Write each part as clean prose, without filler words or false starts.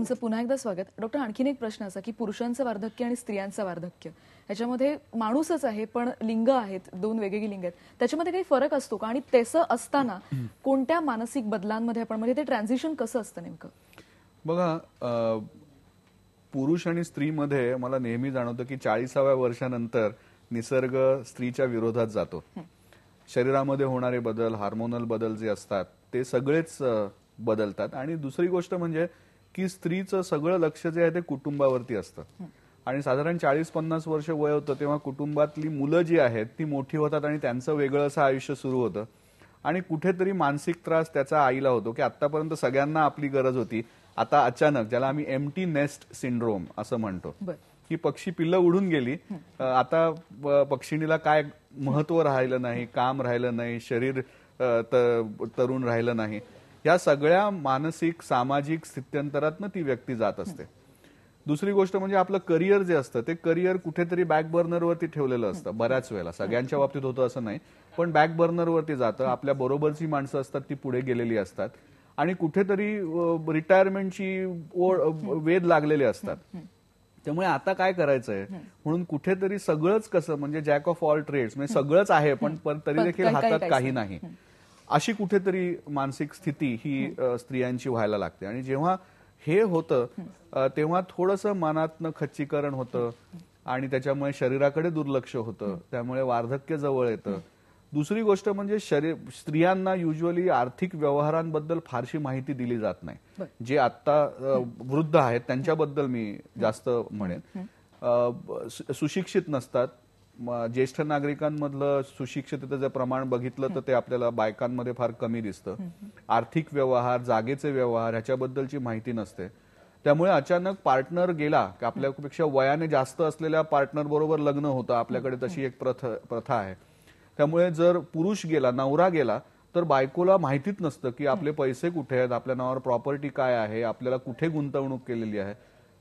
तुमचं पुन्हा एकदा स्वागत. डॉक्टर, आणखीन एक प्रश्न असा की पुरुषांचं वार्धक्य आणि स्त्रियांचं वार्धक्य ह्याच्यामध्ये माणूसच आहे पण लिंग आहेत, दोन वेगवेगळी लिंग आहेत, त्याच्यामध्ये काही फरक असतो का? आणि तसं असताना कोणत्या मानसिक बदलांमध्ये आपण म्हणजे ते ट्रान्झिशन कसं असतं नेमकं? बघा, पुरुष आणि स्त्रीमध्ये मला नेहमी जाणवतं की 40व्या वर्षानंतर निसर्ग स्त्रीच्या विरोधात जातो. शरीरामध्ये होणारे बदल, हार्मोनल बदल जे असतात ते सगळेच बदलतात. आणि दुसरी गोष्ट म्हणजे की स्त्रीचं सगळं लक्ष जे आहे ते कुटुंबावरती असतं. आणि साधारण 40-50 वर्ष वय होतं तेव्हा कुटुंबातली मुलं जी आहेत ती मोठी होतात आणि त्यांचं वेगळं असं आयुष्य सुरू होतं. आणि कुठेतरी मानसिक त्रास त्याचा आईला होतो की आतापर्यंत सगळ्यांना आपली गरज होती, आता अचानक, ज्याला आम्ही एम्प्टी नेस्ट सिंड्रोम असं म्हणतो, की पक्षी पिल्लं उडून गेली, आता पक्षिणीला काय महत्व राहिलं नाही, काम राहिलं नाही, शरीर तरुण राहिलं नाही. या सगळ्या मानसिक सामाजिक स्थित्यंतरातनं ती व्यक्ती जात असते. दुसरी गोष्ट म्हणजे आपलं करिअर जे असतं ते करिअर कुठेतरी बॅकबर्नरवरती ठेवलेलं असतं. बऱ्याच वेळेला, सगळ्यांच्या बाबतीत होतं असं नाही, पण बॅकबर्नरवरती जातं. आपल्या बरोबरची माणसं असतात ती पुढे गेलेली असतात आणि कुठेतरी रिटायरमेंटची वेध लागलेले असतात. त्यामुळे आता काय करायचंय म्हणून कुठेतरी सगळंच कसं म्हणजे जॅक ऑफ ऑल ट्रेड्स, म्हणजे सगळंच आहे पण तरी देखील हातात काही नाही, अशी कुठेतरी मानसिक स्थिती ही स्त्रियांची व्हायला लागते. आणि जेव्हा हे होतं तेव्हा थोडंसं मनातनं खच्चीकरण होतं आणि त्याच्यामुळे शरीराकडे दुर्लक्ष होतं, त्यामुळे वार्धक्य जवळ येतं. दुसरी गोष्ट म्हणजे स्त्रियांना युजली आर्थिक व्यवहारांबद्दल फारशी माहिती दिली जात नाही. जे आता वृद्ध आहेत त्यांच्याबद्दल मी जास्त म्हणेन. सुशिक्षित नसतात. ज्येष्ठ नागरिकांमधलं सुशिक्षिततेचं प्रमाण बघितलं तर ते आपल्याला बायकांमध्ये फार कमी दिसतं. आर्थिक व्यवहार, जागेचे व्यवहार ह्याच्याबद्दलची माहिती नसते. त्यामुळे अचानक पार्टनर गेला की आपल्यापेक्षा वयाने जास्त असलेल्या पार्टनर बरोबर लग्न होतं. आपल्याकडे तशी एक प्रथा आहे. त्यामुळे जर पुरुष गेला, नवरा गेला, तर बायकोला माहितीच नसतं की आपले पैसे कुठे आहेत, आपल्या नावावर प्रॉपर्टी काय आहे, आपल्याला कुठे गुंतवणूक केलेली आहे,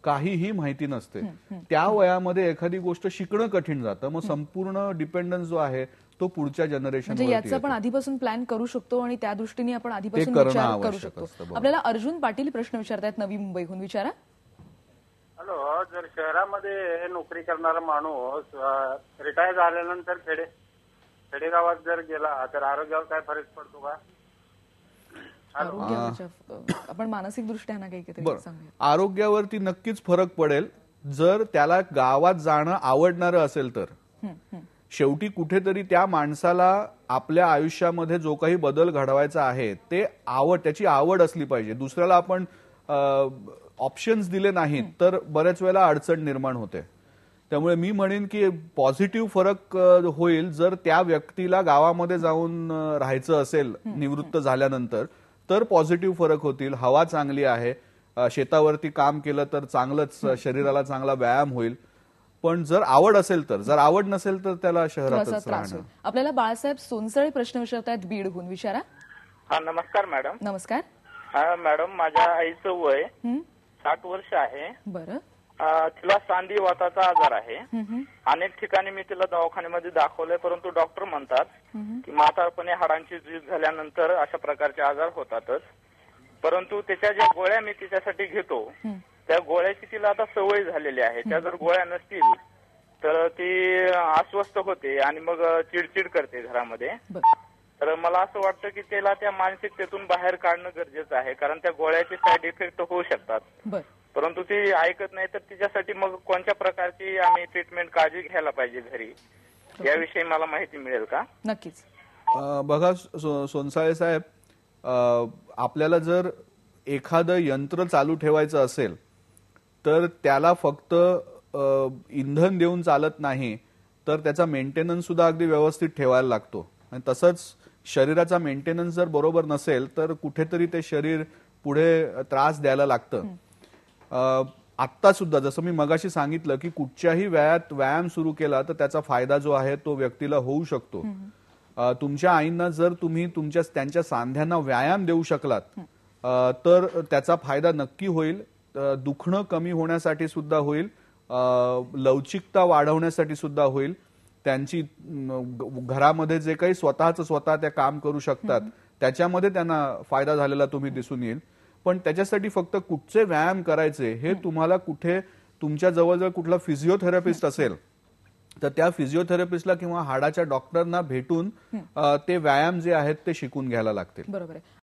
काहीही माहिती नसते. त्या वयामध्ये एखादी गोष्ट शिकणं कठीण जातं. मग संपूर्ण डिपेंडन्स जो आहे तो पुढच्या जनरेशनवर म्हणजे याचा आपण आधीपासून प्लॅन करू शकतो आणि त्या दृष्टीने आपण आधीपासून विचार करू शकतो. आपल्याला अर्जुन पाटील प्रश्न विचारतायत नवी मुंबईहून. विचारा. हॅलो, जर शहरामध्ये नोकरी करणारा माणूस रिटायर झाल्यानंतर खेडेगावात जर गेला तर आरोग्यावर काय फरक पडतो का? आपण मानसिक दृष्ट्या ना काही आरोग्यावरती नक्कीच फरक पडेल जर त्याला गावात जाणं आवडणारं असेल तर. शेवटी कुठेतरी त्या माणसाला आपल्या आयुष्यामध्ये जो काही बदल घडवायचा आहे ते त्याची आवड असली पाहिजे. दुसऱ्याला आपण ऑप्शन्स दिले नाहीत तर बऱ्याच वेळेला अडचण निर्माण होते. त्यामुळे मी म्हणेन की पॉझिटिव्ह फरक होईल जर त्या व्यक्तीला गावामध्ये जाऊन राहायचं असेल निवृत्त झाल्यानंतर, तर पॉझिटिव्ह फरक होतील. हवा चांगली आहे, शेतावरती काम केलं तर चांगलंच, शरीराला चांगला व्यायाम होईल. पण जर आवड असेल तर, जर आवड नसेल तर त्याला शहरातच राहणं. आपल्याला बाळासाहेब सोनसळे प्रश्न विचारतायत बीडहून. विचारा. हा, नमस्कार मॅडम. नमस्कार. हा मॅडम, माझ्या आईचं वय 60 वर्ष आहे. बरं. तिला सांधिवाताचा आजार आहे. अनेक ठिकाणी मी तिला दवाखान्यामध्ये दाखवलंय, परंतु डॉक्टर म्हणतात की म्हातारपणे हाडांची झीज झाल्यानंतर अशा प्रकारचे आजार होतातच. परंतु त्याच्या ज्या गोळ्या मी तिच्यासाठी घेतो त्या गोळ्याची तिला आता सवय झालेली आहे. त्या जर गोळ्या नसतील तर ती अस्वस्थ होते आणि मग चिडचिड करते घरामध्ये. तर मला असं वाटतं की त्याला त्या मानसिकतेतून बाहेर काढणं गरजेचं आहे, कारण त्या गोळ्याचे साईड इफेक्ट होऊ शकतात. परंतु ती ऐकत नाही, तर तिच्यासाठी मग कोणत्या प्रकारची आम्ही ट्रीटमेंट काळजी घ्यायला पाहिजे घरी, याविषयी मला माहिती मिळेल का? नक्कीच. बघा सोनसाळे साहेब, आपल्याला जर एखादं यंत्र चालू ठेवायचं असेल तर त्याला फक्त इंधन देऊन चालत नाही, तर त्याचा मेंटेनन्स सुद्धा अगदी व्यवस्थित ठेवायला लागतो. आणि तसंच शरीराचा मेंटेनन्स जर बरोबर नसेल तर कुठेतरी ते शरीर पुढे त्रास द्यायला लागतं. आत्ता सुद्धा जसं मी मगाशी सांगितलं की कुठच्याही वयात व्यायाम सुरू केला तर त्याचा फायदा जो आहे तो व्यक्तीला होऊ शकतो. तुमच्या आईंना जर तुम्ही त्यांच्या सांध्यांना व्यायाम देऊ शकलात तर त्याचा फायदा नक्की होईल. दुखणं कमी होण्यासाठी सुद्धा होईल, लवचिकता वाढवण्यासाठी सुद्धा होईल. त्यांची घरामध्ये जे काही स्वतः त्या काम करू शकतात त्याच्यामध्ये त्यांना फायदा झालेला तुम्ही दिसून येईल. पण त्याच्यासाठी फक्त कुठचे व्यायाम करायचे हे तुम्हाला कुठे तुमच्या जवळ कुठला फिजिओथेरपिस्ट असेल तर त्या फिजिओथेरपिस्टला किंवा हाडाच्या डॉक्टरना भेटून ते व्यायाम जे आहेत ते शिकून घ्यायला लागतील. बरोबर आहे.